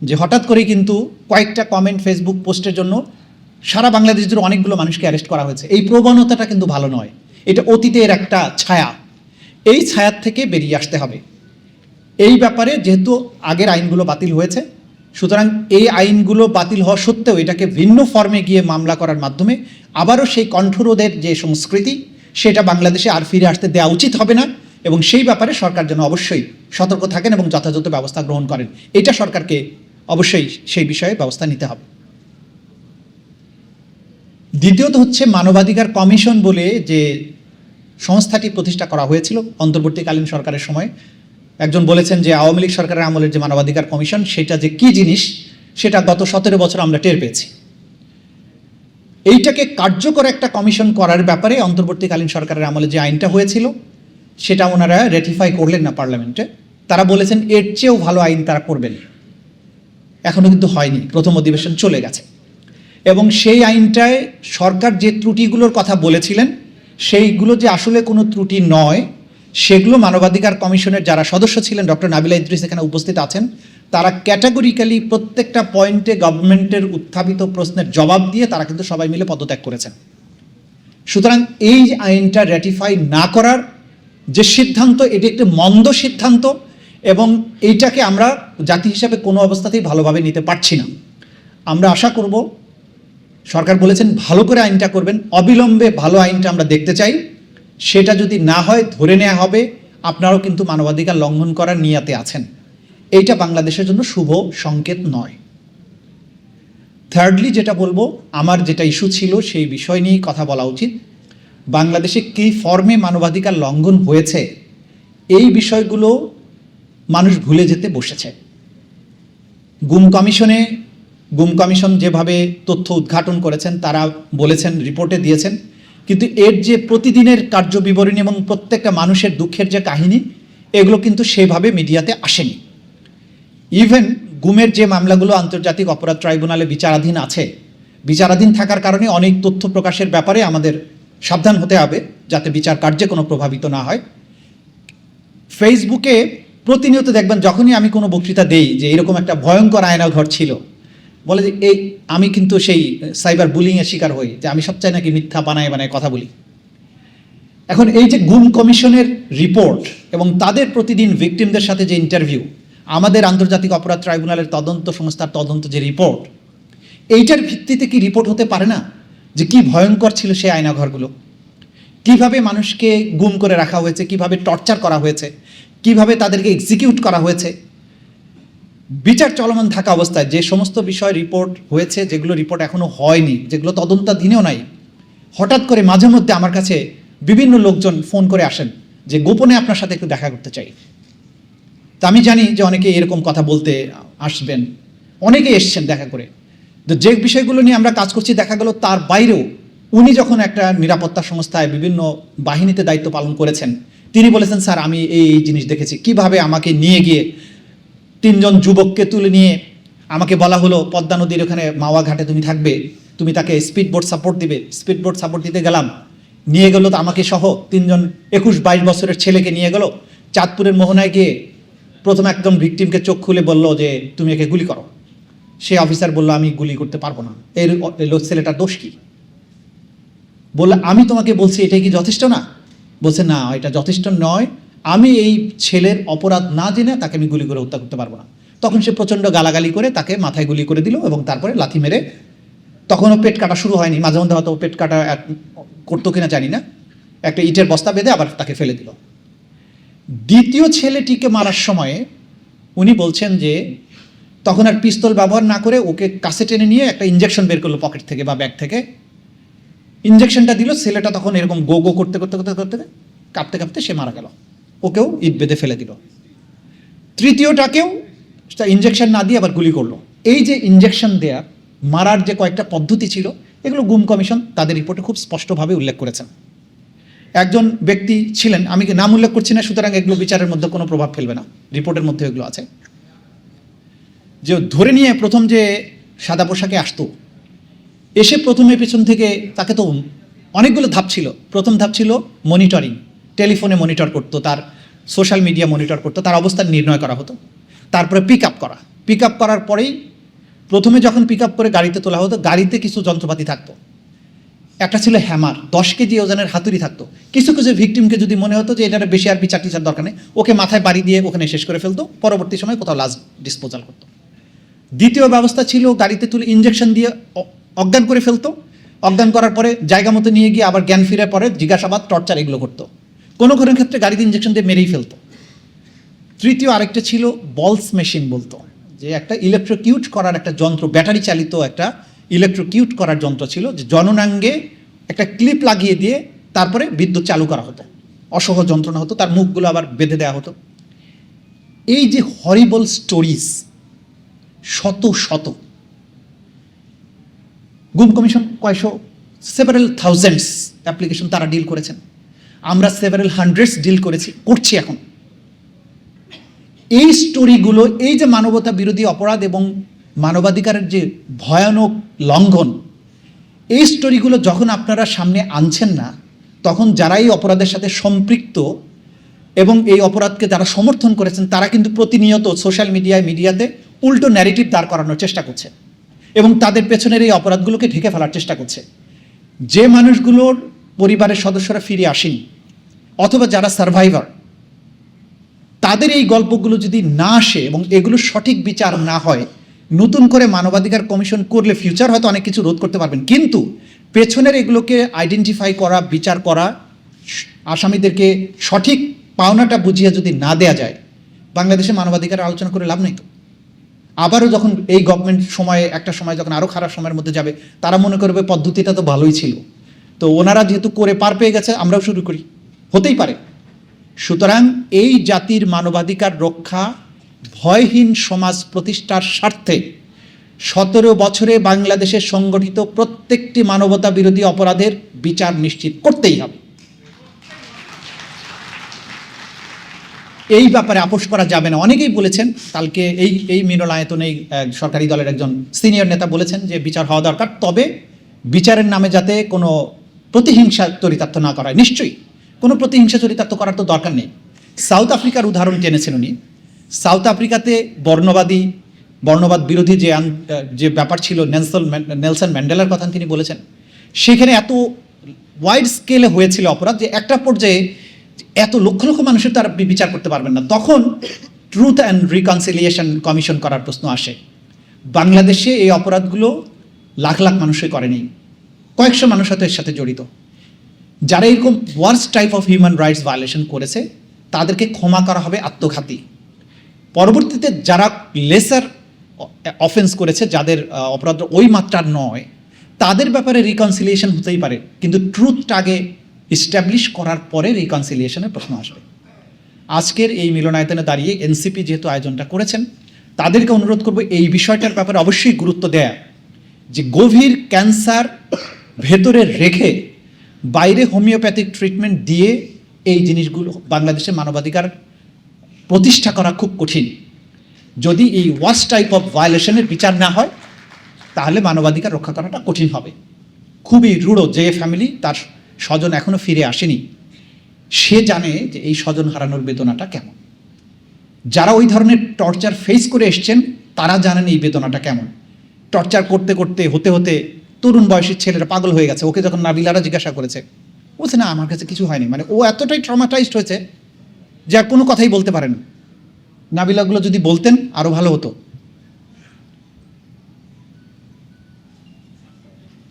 যে হঠাৎ করে কিন্তু কয়েকটা কমেন্ট ফেসবুক পোস্টের জন্য সারা বাংলাদেশ জুড়ে অনেকগুলো মানুষকে অ্যারেস্ট করা হয়েছে। এই প্রবণতাটা কিন্তু ভালো নয়, এটা অতীতের একটা ছায়া। এই ছায়ার থেকে বেরিয়ে আসতে হবে। এই ব্যাপারে যেহেতু আগের আইনগুলো বাতিল হয়েছে, সুতরাং এই আইনগুলো বাতিল হওয়া সত্ত্বেও এটাকে ভিন্ন ফর্মে গিয়ে মামলা করার মাধ্যমে আবারও সেই কণ্ঠরোধের যে সংস্কৃতি সেটা বাংলাদেশে আর ফিরে আসতে দেওয়া উচিত হবে না, এবং সেই ব্যাপারে সরকার যেন অবশ্যই সতর্ক থাকেন এবং যথাযথ ব্যবস্থা গ্রহণ করেন। এটা সরকারকে অবশ্যই সেই বিষয়ে ব্যবস্থা নিতে হবে। দ্বিতীয়ত হচ্ছে মানবাধিকার কমিশন বলে যে সংস্থাটি প্রতিষ্ঠা করা হয়েছিল অন্তর্বর্তীকালীন সরকারের সময়, একজন বলেছেন যে আওয়ামী লীগ সরকারের আমলের যে মানবাধিকার কমিশন সেটা যে কী জিনিস সেটা গত 17 বছর আমরা টের পেয়েছি। এইটাকে কার্যকর একটা কমিশন করার ব্যাপারে অন্তর্বর্তীকালীন সরকারের আমলে যে আইনটা হয়েছিল সেটা ওনারা রেটিফাই করলেন না পার্লামেন্টে। তারা বলেছেন এর চেয়েও ভালো আইন তারা করবেন, এখনও কিন্তু হয়নি, প্রথম অধিবেশন চলে গেছে। এবং সেই আইনটায় সরকার যে ত্রুটিগুলোর কথা বলেছিলেন সেইগুলো যে আসলে কোনো ত্রুটি নয়, সেগুলো মানবাধিকার কমিশনের যারা সদস্য ছিলেন, ডক্টর নাবিলা ইদ্রিস এখানে উপস্থিত আছেন, তারা ক্যাটাগরিক্যালি প্রত্যেকটা পয়েন্টে গভর্নমেন্টের উত্থাপিত প্রশ্নের জবাব দিয়ে তারা কিন্তু সবাই মিলে পদত্যাগ করেছেন। সুতরাং এই আইনটা র্যাটিফাই না করার যে সিদ্ধান্ত, এটি একটি মন্দ সিদ্ধান্ত এবং এইটাকে আমরা জাতি হিসাবে কোনো অবস্থাতেই ভালোভাবে নিতে পারছি না। আমরা আশা করব, সরকার বলেছেন ভালো করে আইনটা করবেন, অবিলম্বে ভালো আইনটা আমরা দেখতে চাই। সেটা যদি না হয় ধরে নেওয়া হবে আপনারাও কিন্তু মানবাধিকার লঙ্ঘন করার নিয়াতে আছেন। এইটা বাংলাদেশের জন্য শুভ সংকেত নয়। থার্ডলি যেটা বলবো, আমার যেটা ইস্যু ছিল সেই বিষয় নিয়েই কথা বলা উচিত। বাংলাদেশে কী ফর্মে মানবাধিকার লঙ্ঘন হয়েছে এই বিষয়গুলো মানুষ ভুলে যেতে বসেছে। গুম কমিশন যেভাবে তথ্য উদ্ঘাটন করেছেন, তারা বলেছেন, রিপোর্টে দিয়েছেন, কিন্তু এর যে প্রতিদিনের কার্যবিবরণী এবং প্রত্যেকটা মানুষের দুঃখের যে কাহিনী, এগুলো কিন্তু সেভাবে মিডিয়াতে আসেনি। ইভেন গুমের যে মামলাগুলো আন্তর্জাতিক অপরাধ ট্রাইব্যুনালে বিচারাধীন আছে, বিচারাধীন থাকার কারণে অনেক তথ্য প্রকাশের ব্যাপারে আমাদের সাবধান হতে হবে যাতে বিচার কার্যে কোনো প্রভাবিত না হয়। ফেসবুকে প্রতিনিয়ত দেখবেন যখনই আমি কোনো বক্তৃতা দেই যে এরকম একটা ভয়ঙ্কর আয়নাঘর ছিল, বলে যে এই আমি কিন্তু সেই সাইবার বুলিংয়ের শিকার হই, যে আমি সবচাই নাকি মিথ্যা বানায় কথা বলি। এখন এই যে গুম কমিশনের রিপোর্ট এবং তাদের প্রতিদিন ভিকটিমদের সাথে যে ইন্টারভিউ, আমাদের আন্তর্জাতিক অপরাধ ট্রাইব্যুনালের তদন্ত সংস্থার তদন্ত যে রিপোর্ট, এইটার ভিত্তিতে কি রিপোর্ট হতে পারে না যে কি ভয়ঙ্কর ছিল সেই আয়নাঘরগুলো, কিভাবে মানুষকে গুম করে রাখা হয়েছে, কিভাবে টর্চার করা হয়েছে, কিভাবে তাদেরকে এক্সিকিউট করা হয়েছে। বিচার চলমান থাকা অবস্থায় যে সমস্ত বিষয় রিপোর্ট হয়েছে, যেগুলো রিপোর্ট এখনও হয়নি, যেগুলো তদন্তাধীনেও নাই, হঠাৎ করে মাঝে মধ্যে আমার কাছে বিভিন্ন লোকজন ফোন করে আসেন যে গোপনে আপনার সাথে একটু দেখা করতে চাই। তা আমি জানি যে অনেকে এরকম কথা বলতে আসবেন, অনেকে এসছেন দেখা করে। তো যে বিষয়গুলো নিয়ে আমরা কাজ করছি, দেখা গেল তার বাইরেও উনি যখন একটা নিরাপত্তা সংস্থায় বিভিন্ন বাহিনীতে দায়িত্ব পালন করেছেন, তিনি বলেছেন স্যার আমি এই জিনিস দেখেছি, কিভাবে আমাকে নিয়ে গিয়ে 3 জন যুবককে তুলে নিয়ে আমাকে বলা হলো পদ্মা নদীর ওখানে মাওয়া ঘাটে তুমি থাকবে, তুমি তাকে স্পিডবোট সাপোর্ট দিবে। স্পিডবোট সাপোর্ট দিতে গেলাম, নিয়ে গেল তো আমাকে সহ 3 জন 21-22 বছরের ছেলেকে নিয়ে গেল চাঁদপুরের মোহনায় গিয়ে প্রথম একদম ভিকটিমকে চোখ খুলে বলল যে তুমি একে গুলি করো। সে অফিসার বলল আমি গুলি করতে পারবো না। এর ছেলেটার দোষ কি? বললো আমি তোমাকে বলছি এটাই কি যথেষ্ট না? বলছে না, এটা যথেষ্ট নয়, আমি এই ছেলের অপরাধ না জেনে তাকে আমি গুলি করে হত্যা করতে পারবো না। তখন সে প্রচণ্ড গালাগালি করে তাকে মাথায় গুলি করে দিল এবং তারপরে লাথি মেরে, তখনও পেট কাটা শুরু হয়নি, মাঝে মধ্যে হয়তো পেট কাটা করতো কিনা জানি না, একটা ইটের বস্তা বেঁধে আবার তাকে ফেলে দিল। দ্বিতীয় ছেলেটিকে মারার সময়ে উনি বলছেন যে তখন আর পিস্তল ব্যবহার না করে ওকে কাছে টেনে নিয়ে একটা ইঞ্জেকশন বের করলো পকেট থেকে বা ব্যাগ থেকে, ইঞ্জেকশনটা দিল। ছেলেটা তখন এরকম গো গো করতে করতে করতে করতে কাঁপতে কাঁপতে সে মারা গেল, ওকেও ইট বেঁধে ফেলে দিল। তৃতীয়টাকেও ইঞ্জেকশন না দিয়ে আবার গুলি করলো। এই যে ইঞ্জেকশন দেয়া মারার যে কয়েকটা পদ্ধতি ছিল, এগুলো গুম কমিশন তাদের রিপোর্টে খুব স্পষ্টভাবে উল্লেখ করেছেন। একজন ব্যক্তি ছিলেন, আমি নাম উল্লেখ করছি না, সুতরাং এগুলো বিচারের মধ্যে কোনো প্রভাব ফেলবে না, রিপোর্টের মধ্যে এগুলো আছে। যে ধরে নিয়ে প্রথম যে সাদা পোশাকে আসতো, এসে প্রথমে পেছন থেকে তাকে তো অনেকগুলো ধাপ ছিল। প্রথম ধাপ ছিল মনিটরিং, টেলিফোনে মনিটর করতো, তার সোশ্যাল মিডিয়া মনিটর করতো, তার অবস্থান নির্ণয় করা হতো। তারপরে পিক আপ করা, পিক আপ করার পরেই প্রথমে যখন পিক আপ করে গাড়িতে তোলা হতো, গাড়িতে কিছু যন্ত্রপাতি থাকতো। একটা ছিল হ্যামার, 10 কেজি ওজনের হাতুড়ি থাকতো। কিছু কিছু ভিকটিমকে যদি মনে হতো যে এটার বেশি আর বিচার টিচার দরকার নেই, ওকে মাথায় বাড়ি দিয়ে ওখানে শেষ করে ফেলতো, পরবর্তী সময় কোথাও লাশ ডিসপোজাল করতো। দ্বিতীয় ব্যবস্থা ছিল গাড়িতে তুলে ইঞ্জেকশন দিয়ে অজ্ঞান করে ফেলতো। অজ্ঞান করার পরে জায়গা মতো নিয়ে গিয়ে আবার জ্ঞান ফিরে পরে জিজ্ঞাসাবাদ, টর্চার এগুলো করতো। কোনো কোনো ক্ষেত্রে গাড়িতে ইঞ্জেকশন দিয়ে মেরেই ফেলতো। তৃতীয় আরেকটা ছিল বলস মেশিন, বলতো যে একটা ইলেকট্রোকিউট করার একটা যন্ত্র, ব্যাটারি চালিত একটা ইলেকট্রোকিউট করার যন্ত্র ছিল, যে জননাঙ্গে একটা ক্লিপ লাগিয়ে দিয়ে তারপরে বিদ্যুৎ চালু করা হতো। অসহ্য যন্ত্রণা হতো, তার মুখগুলো আবার বেঁধে দেওয়া হতো। এই যে হরিবল স্টোরিজ, শত শত, গুম কমিশন কয়শো, সেভারেল থাউজেন্ডস অ্যাপ্লিকেশন তারা ডিল করেছেন। আমরা সেভারেল হান্ড্রেডস ডিল করছি এখন। এই স্টোরিগুলো, এই যে মানবতা বিরোধী অপরাধ এবং মানবাধিকারের যে ভয়ানক লঙ্ঘন, এই স্টোরিগুলো যখন আপনারা সামনে আনছেন না, তখন যারা এই অপরাধের সাথে সম্পৃক্ত এবং এই অপরাধকে যারা সমর্থন করেছেন, তারা কিন্তু প্রতিনিয়ত সোশ্যাল মিডিয়াতে উল্টো ন্যারেটিভ দাঁড় করানোর চেষ্টা করছে এবং তাদের পেছনের এই অপরাধগুলোকে ঢেকে ফেলার চেষ্টা করছে। যে মানুষগুলোর পরিবারের সদস্যরা ফিরে আসেনি অথবা যারা সার্ভাইভার, তাদের এই গল্পগুলো যদি না আসে এবং এগুলো সঠিক বিচার না হয়, নতুন করে মানবাধিকার কমিশন করলে ফিউচার হয়তো অনেক কিছু রোধ করতে পারবেন, কিন্তু পেছনের এগুলোকে আইডেন্টিফাই করা, বিচার করা, আসামিদেরকে সঠিক পাওনাটা বুঝিয়ে যদি না দেয়া যায়, বাংলাদেশে মানবাধিকার আলোচনা করে লাভ নেই। তো আবারও যখন এই গভর্নমেন্ট একটা সময় যখন আরও খারাপ সময়ের মধ্যে যাবে, তারা মনে করবে পদ্ধতিটা তো ভালোই ছিল, তো ওনারা যেহেতু করে পার পেয়ে গেছে, আমরাও শুরু করি, হতেই পারে। সুতরাং এই জাতির মানবাধিকার রক্ষা, ভয়হীন সমাজ প্রতিষ্ঠার স্বার্থে 17 বছরে বাংলাদেশে সংগঠিত প্রত্যেকটি মানবতা বিরোধী অপরাধের বিচার নিশ্চিত করতেই হবে। এই ব্যাপারে আপোষ করা যাবে না। অনেকেই বলেছেন, কালকে এই মিলনায়তনে সরকারি দলের একজন সিনিয়র নেতা বলেছেন যে বিচার হওয়া দরকার, তবে বিচারের নামে যাতে কোনো প্রতিহিংসা চরিতার্থ না করা হয়। নিশ্চয়ই কোনো প্রতিহিংসা চরিতার্থ করার তো দরকার নেই। সাউথ আফ্রিকার উদাহরণ টেনেছেন উনি। সাউথ আফ্রিকাতে বর্ণবাদ বিরোধী যে ব্যাপার ছিল, নেলসন ম্যান্ডেলার কথা তিনি বলেছেন, সেখানে এত ওয়াইড স্কেলে হয়েছিল অপরাধ যে একটা পর্যায়ে এত লক্ষ লক্ষ মানুষের তারা বিচার করতে পারবেন না। তখন ট্রুথ অ্যান্ড রিকনসিলিয়েশন কমিশন করার প্রশ্ন আসে। বাংলাদেশে এই অপরাধগুলো লাখ লাখ মানুষই করেনি, কয়েকশো মানুষ হয়তো এর সাথে জড়িত। যারা এরকম worst type of human rights violation করেছে, তাদেরকে ক্ষমা করা হবে আত্মঘাতী। পরবর্তীতে যারা লেসার অফেন্স করেছে, যাদের অপরাধ ওই মাত্রার নয়, তাদের ব্যাপারে রিকনসিলিয়েশন হতেই পারে, কিন্তু ট্রুথটা আগে ইস্টাবলিশ করার পরে রিকনসিলিয়েশনের প্রশ্ন আসবে। আজকের এই মিলনায়তনে দাঁড়িয়ে এনসিপি যেহেতু আয়োজনটা করেছেন, তাদেরকে অনুরোধ করব এই বিষয়টার ব্যাপারে অবশ্যই গুরুত্ব দেয়া, যে গভীর ক্যান্সার ভেতরে রেখে বাইরে হোমিওপ্যাথিক ট্রিটমেন্ট দিয়ে এই জিনিসগুলো বাংলাদেশে মানবাধিকার প্রতিষ্ঠা করা খুব কঠিন। যদি এই ওয়ার্স্ট টাইপ অফ ভায়োলেশনের বিচার না হয়, তাহলে মানবাধিকার রক্ষা করাটা কঠিন হবে। খুবই রূঢ়। যে ফ্যামিলি তার স্বজন এখনো ফিরে আসেনি, সে জানে যে এই স্বজন হারানোর বেদনাটা কেমন। যারা ওই ধরনের টর্চার ফেস করে এসছেন, তারা জানেন এই বেদনাটা কেমন। টর্চার করতে করতে হতে হতে তরুণ বয়সের ছেলেরা পাগল হয়ে গেছে। ওকে যখন নাবিলারা জিজ্ঞাসা করেছে, বলছে না আমার কাছে কিছু হয়নি। মানে ও এতটাই ট্রমাটাইজড হয়েছে যে আর কোনো কথাই বলতে পারে না। নাবিলাগুলো যদি বলতেন আরো ভালো হতো।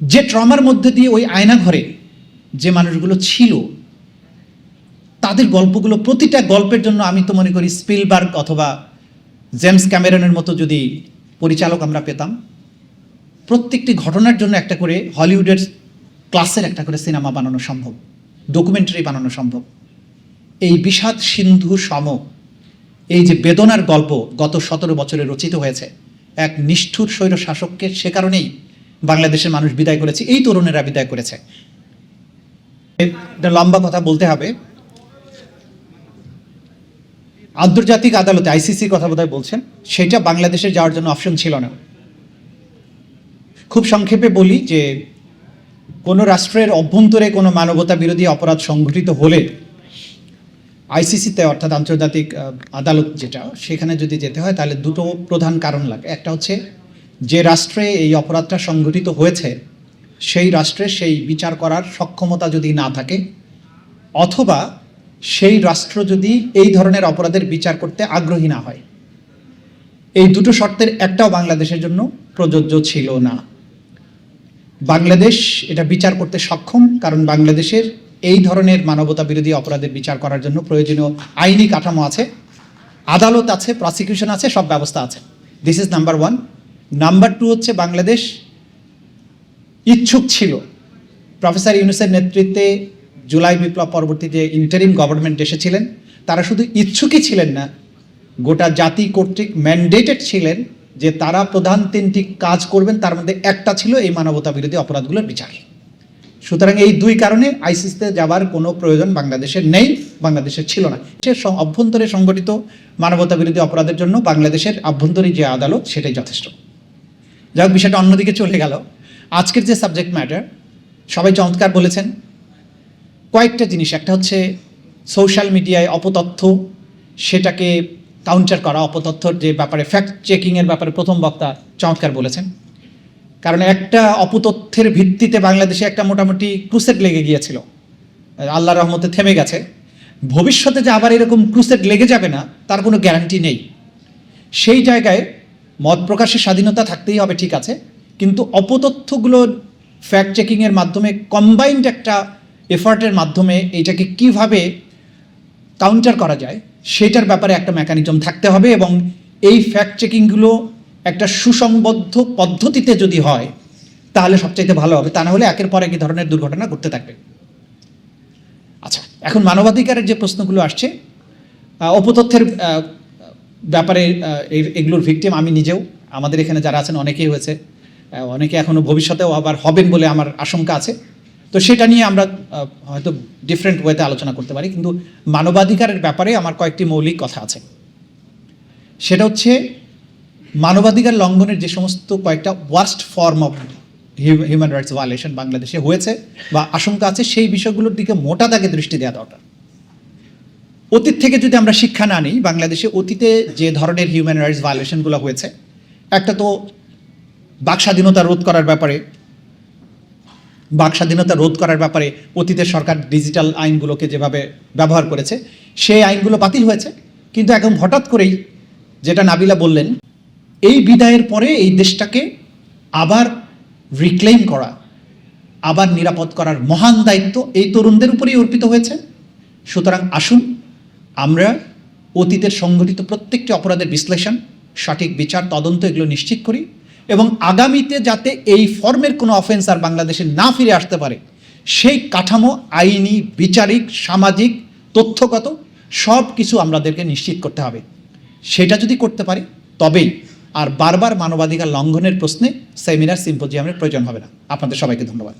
যে ট্রমার মধ্যে দিয়ে ওই আয়না ঘরে যে মানুষগুলো ছিল, তাদের গল্পগুলো, প্রতিটা গল্পের জন্য আমি তো মনে করি স্পিলবার্গ অথবা জেমস ক্যামেরনের মতো যদি পরিচালক আমরা পেতাম, প্রত্যেকটি ঘটনার জন্য একটা করে হলিউডের ক্লাসের একটা করে সিনেমা বানানো সম্ভব, ডকুমেন্টারি বানানো সম্ভব। এই বিষাদ সিন্ধু সম এই যে বেদনার গল্প গত 17 বছরে রচিত হয়েছে, এক নিষ্ঠুর স্বৈর শাসককে সে কারণেই বাংলাদেশের মানুষ বিদায় করেছে, এই তরুণেরা বিদায় করেছে। একটা লম্বা কথা বলতে হবে। আন্তর্জাতিক আদালতে আইসিসির কথা বোধহয় বলছেন, সেটা বাংলাদেশে যাওয়ার জন্য অপশন ছিল না। খুব সংক্ষেপে বলি যে কোনো রাষ্ট্রের অভ্যন্তরে কোনো মানবতা বিরোধী অপরাধ সংঘটিত হলে আইসিসিতে অর্থাৎ আন্তর্জাতিক আদালত যেটা, সেখানে যদি যেতে হয় তাহলে দুটো প্রধান কারণ লাগে। একটা হচ্ছে যে রাষ্ট্রে এই অপরাধটা সংঘটিত হয়েছে সেই রাষ্ট্রে সেই বিচার করার সক্ষমতা যদি না থাকে, অথবা সেই রাষ্ট্র যদি এই ধরনের অপরাধের বিচার করতে আগ্রহী না হয়। এই দুটো শর্তের একটাও বাংলাদেশের জন্য প্রযোজ্য ছিল না। বাংলাদেশ এটা বিচার করতে সক্ষম, কারণ বাংলাদেশের এই ধরনের মানবতা বিরোধী অপরাধের বিচার করার জন্য প্রয়োজনীয় আইনি কাঠামো আছে, আদালত আছে, প্রসিকিউশন আছে, সব ব্যবস্থা আছে। This is number one. Number two হচ্ছে বাংলাদেশ ইচ্ছুক ছিল। প্রফেসর ইউনূসের নেতৃত্বে জুলাই বিপ্লব পরবর্তী যে ইন্টারিম গভর্নমেন্ট এসেছিলেন, তারা শুধু ইচ্ছুকই ছিলেন না, গোটা জাতি কর্তৃক ম্যান্ডেটেড ছিলেন যে তারা প্রধান তিনটি কাজ করবেন, তার মধ্যে একটা ছিল এই মানবতা বিরোধী অপরাধগুলোর বিচার। সুতরাং এই দুই কারণে আইসিসিতে যাবার কোনো প্রয়োজন বাংলাদেশের নেই, বাংলাদেশের ছিল না। সে অভ্যন্তরে সংগঠিত মানবতা বিরোধী অপরাধের জন্য বাংলাদেশের আভ্যন্তরীণ যে আদালত সেটাই যথেষ্ট। যাই হোক, বিষয়টা অন্যদিকে চলে গেল। আজকের যে সাবজেক্ট ম্যাটার, সবাই চমৎকার বলেছেন কয়েকটা জিনিস। একটা হচ্ছে সোশ্যাল মিডিয়ায় অপতথ্য, সেটাকে কাউন্টার করা, অপতথ্যর যে ব্যাপারে ফ্যাক্ট চেকিংয়ের ব্যাপারে প্রথম বক্তা চমৎকার বলেছেন। কারণ একটা অপতথ্যের ভিত্তিতে বাংলাদেশে একটা মোটামুটি ক্রুসেড লেগে গিয়েছিল, আল্লাহর রহমতে থেমে গেছে। ভবিষ্যতে যে আবার এরকম ক্রুসেড লেগে যাবে না তার কোনো গ্যারান্টি নেই। সেই জায়গায় মত প্রকাশের স্বাধীনতা থাকতেই হবে, ঠিক আছে, কিন্তু অপতথ্যগুলো ফ্যাক্ট চেকিংয়ের মাধ্যমে কম্বাইন্ড একটা এফার্টের মাধ্যমে এইটাকে কিভাবে কাউন্টার করা যায় সেটার ব্যাপারে একটা মেকানিজম থাকতে হবে। এবং এই ফ্যাক্ট চেকিংগুলো একটা সুসংবদ্ধ পদ্ধতিতে যদি হয় তাহলে সবচাইতে ভালো হবে, তা না হলে একের পর এক ধরনের দুর্ঘটনা ঘটতে থাকবে। আচ্ছা, এখন মানবাধিকারের যে প্রশ্নগুলো আসছে, অপতথ্যের ব্যাপারে এগুলোর ভিকটিম আমি নিজেও, আমাদের এখানে যারা আছেন অনেকেই হয়েছে, অনেকে এখনও ভবিষ্যতেও আবার হবেন বলে আমার আশঙ্কা আছে। তো সেটা নিয়ে আমরা হয়তো ডিফারেন্ট ওয়েতে আলোচনা করতে পারি, কিন্তু মানবাধিকারের ব্যাপারে আমার কয়েকটি মৌলিক কথা আছে। সেটা হচ্ছে মানবাধিকার লঙ্ঘনের যে সমস্ত কয়েকটা worst form of human rights violation বাংলাদেশে হয়েছে বা আশঙ্কা আছে, সেই বিষয়গুলোর দিকে মোটা দাগে দৃষ্টি দেওয়া দরকার। অতীত থেকে যদি আমরা শিক্ষা না নিই, বাংলাদেশে অতীতে যে ধরনের হিউম্যান রাইটস ভায়োলেশনগুলো হয়েছে, একটা তো বাক স্বাধীনতা রোধ করার ব্যাপারে অতীতের সরকার ডিজিটাল আইনগুলোকে যেভাবে ব্যবহার করেছে সেই আইনগুলো বাতিল হয়েছে। কিন্তু এখন হঠাৎ করেই, যেটা নাবিলা বললেন, এই বিদায়ের পরে এই দেশটাকে আবার রিক্লেইম করা, আবার নিরাপদ করার মহান দায়িত্ব এই তরুণদের উপরেই অর্পিত হয়েছে। সুতরাং আসুন আমরা অতীতের সংঘটিত প্রত্যেকটি অপরাধের বিশ্লেষণ, সঠিক বিচার, তদন্ত এগুলো নিশ্চিত করি, এবং আগামীতে যাতে এই ফর্মের কোনো অফেন্স আর বাংলাদেশে না ফিরে আসতে পারে সেই কাঠামো, আইনি, বিচারিক, সামাজিক, তথ্যগত সব কিছু আমাদেরকে নিশ্চিত করতে হবে। সেটা যদি করতে পারি তবেই আর বারবার মানবাধিকার লঙ্ঘনের প্রশ্নে সেমিনার, সিম্পোজিয়ামের প্রয়োজন হবে না। আপনাদের সবাইকে ধন্যবাদ।